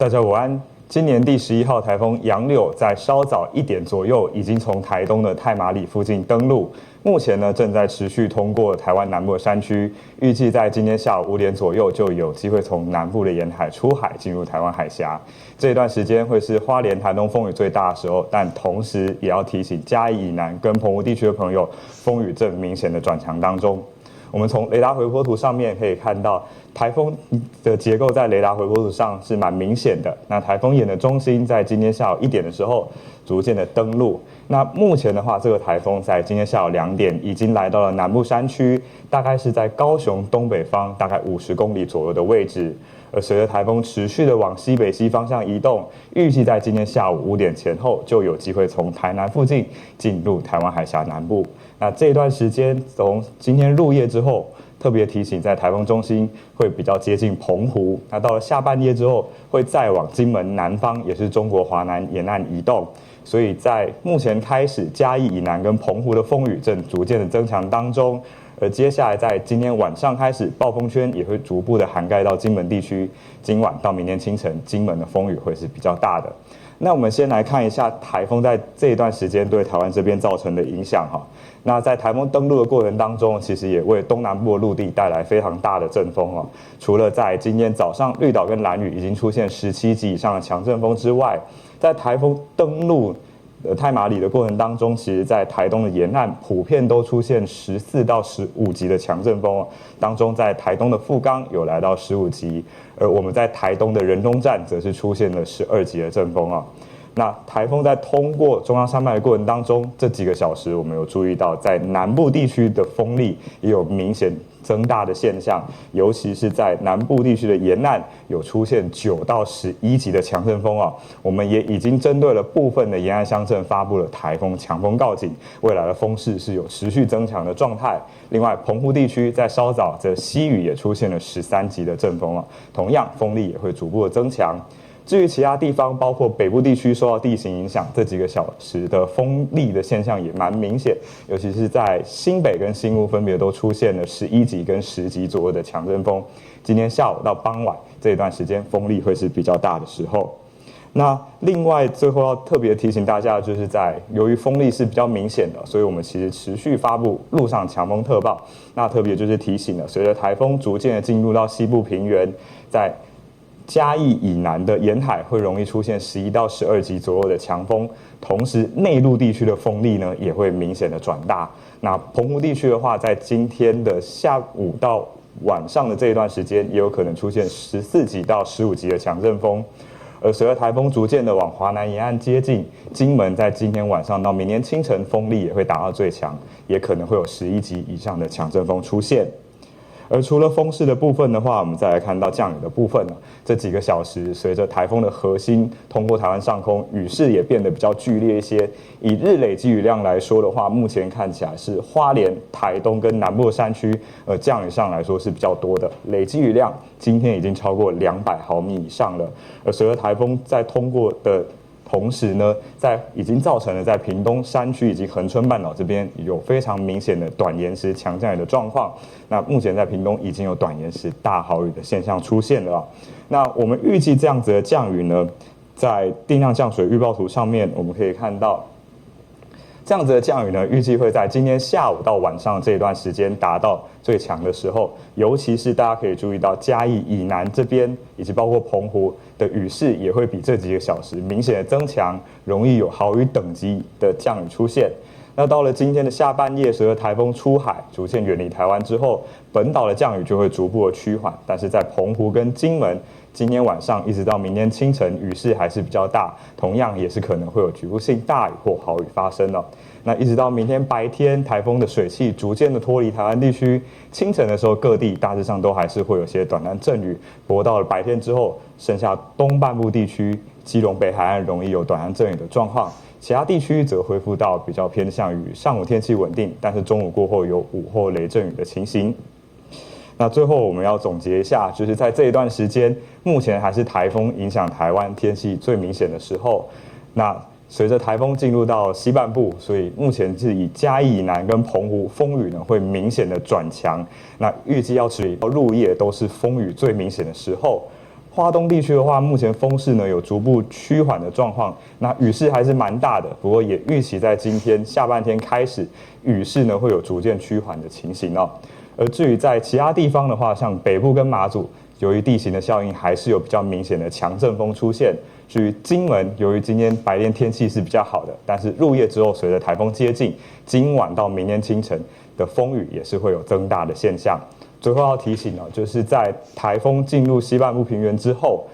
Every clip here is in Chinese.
大家午安。今年第11号台风杨柳在稍早1点左右已经从台东的太麻里附近登陆，目前呢正在持续通过台湾南部的山区，预计在今天下午5点左右就有机会从南部的沿海出海进入台湾海峡。这一段时间会是花莲、台东风雨最大的时候，但同时也要提醒嘉义以南跟澎湖地区的朋友，风雨正明显的转强当中。我们从雷达回波图上面可以看到，台风的结构在雷达回波图上是蛮明显的。那台风眼的中心在今天下午1点的时候逐渐的登陆。那目前的话，这个台风在今天下午2点已经来到了南部山区，大概是在高雄东北方大概50公里左右的位置。而随着台风持续的往西北西方向移动，预计在今天下午5点前后就有机会从台南附近进入台湾海峡南部。那这段时间从今天入夜之后，特别提醒在台风中心会比较接近澎湖。那到了下半夜之后，会再往金门南方，也是中国华南沿岸移动。所以在目前开始，嘉义以南跟澎湖的风雨正逐渐的增强当中。而接下来在今天晚上开始，暴风圈也会逐步的涵盖到金门地区。今晚到明天清晨，金门的风雨会是比较大的。那我们先来看一下台风在这一段时间对台湾这边造成的影响哈。那在台风登陆的过程当中，其实也为东南部的陆地带来非常大的阵风哦。除了在今天早上绿岛跟兰屿已经出现17级以上的强阵风之外，在台风登陆太麻里的过程当中，其实在台东的沿岸普遍都出现14到15级的强阵风哦。当中在台东的富冈有来到15级，而我们在台东的仁东站则是出现了12级的阵风啊。那台风在通过中央山脉的过程当中，这几个小时我们有注意到，在南部地区的风力也有明显增大的现象，尤其是在南部地区的沿岸有出现9到11级的强阵风啊。我们也已经针对了部分的沿岸乡镇发布了台风强风告警，未来的风势是有持续增强的状态。另外，澎湖地区在稍早这西屿也出现了13级的阵风啊，同样风力也会逐步的增强。至于其他地方，包括北部地区受到地形影响，这几个小时的风力的现象也蛮明显，尤其是在新北跟新屋分别都出现了11级跟10级左右的强阵风。今天下午到傍晚这一段时间，风力会是比较大的时候。那另外最后要特别提醒大家，就是由于风力是比较明显的，所以我们其实持续发布陆上强风特报。那特别就是提醒了，随着台风逐渐的进入到西部平原，在嘉义以南的沿海会容易出现11到12级左右的强风，同时内陆地区的风力呢也会明显的转大。那澎湖地区的话，在今天的下午到晚上的这一段时间，也有可能出现14级到15级的强阵风。而随着台风逐渐的往华南沿岸接近，金门在今天晚上到明天清晨风力也会达到最强，也可能会有11级以上的强阵风出现。而除了风势的部分的话，我们再来看到降雨的部分呢。这几个小时，随着台风的核心通过台湾上空，雨势也变得比较剧烈一些。以日累积雨量来说的话，目前看起来是花莲、台东跟南部的山区，降雨上来说是比较多的，累积雨量今天已经超过200毫米以上了。而随着台风在通过的同时呢，已经造成了在屏东山区以及恒春半岛这边有非常明显的短延时强降雨的状况。那目前在屏东已经有短延时大豪雨的现象出现了。那我们预计这样子的降雨呢，在定量降水预报图上面我们可以看到，这样子的降雨呢，预计会在今天下午到晚上这一段时间达到最强的时候，尤其是大家可以注意到嘉义以南这边，以及包括澎湖的雨势也会比这几个小时明显的增强，容易有豪雨等级的降雨出现。那到了今天的下半夜，随着台风出海，逐渐远离台湾之后，本岛的降雨就会逐步的趋缓，但是在澎湖跟金门，今天晚上一直到明天清晨，雨势还是比较大，同样也是可能会有局部性大雨或豪雨发生了。那一直到明天白天，台风的水汽逐渐的脱离台湾地区，清晨的时候各地大致上都还是会有些短暂阵雨，不过到了白天之后，剩下东半部地区、基隆北海岸容易有短暂阵雨的状况。其他地区则恢复到比较偏向于上午天气稳定，但是中午过后有午后雷阵雨的情形。那最后我们要总结一下，就是在这一段时间，目前还是台风影响台湾天气最明显的时候。那随着台风进入到西半部，所以目前是以嘉义以南跟澎湖风雨呢会明显的转强。那预计要持续到入夜都是风雨最明显的时候。花东地区的话，目前风势呢有逐步趋缓的状况，那雨势还是蛮大的，不过也预期在今天下半天开始，雨势呢会有逐渐趋缓的情形哦。而至于在其他地方的话，像北部跟马祖，由于地形的效应，还是有比较明显的强阵风出现。至于金门，由于今天白天天气是比较好的，但是入夜之后，随着台风接近，今晚到明天清晨的风雨也是会有增大的现象。最后要提醒呢，就是在台风进入西半部平原之后，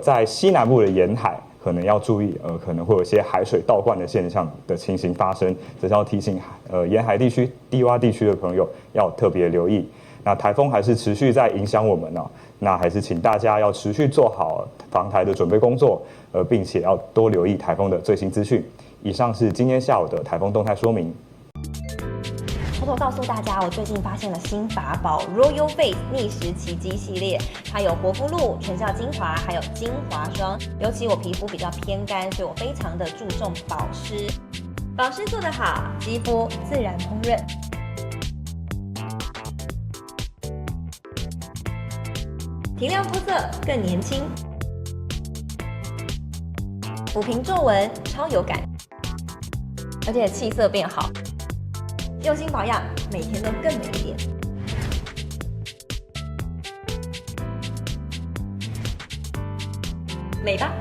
在西南部的沿海可能要注意，可能会有一些海水倒灌的现象的情形发生，这是要提醒沿海地区、低洼地区的朋友要特别留意。那台风还是持续在影响我们呢，那还是请大家要持续做好防台的准备工作，并且要多留意台风的最新资讯。以上是今天下午的台风动态说明。偷偷告诉大家，我最近发现了新法宝 Royal Face 逆时奇迹系列，它有活肤露、全效精华，还有精华霜。尤其我皮肤比较偏干，所以我非常的注重保湿。保湿做得好，肌肤自然烹润。提亮肤色更年轻，抚平皱纹超有感，而且气色变好。用心保养，每天都更美一点。美吧。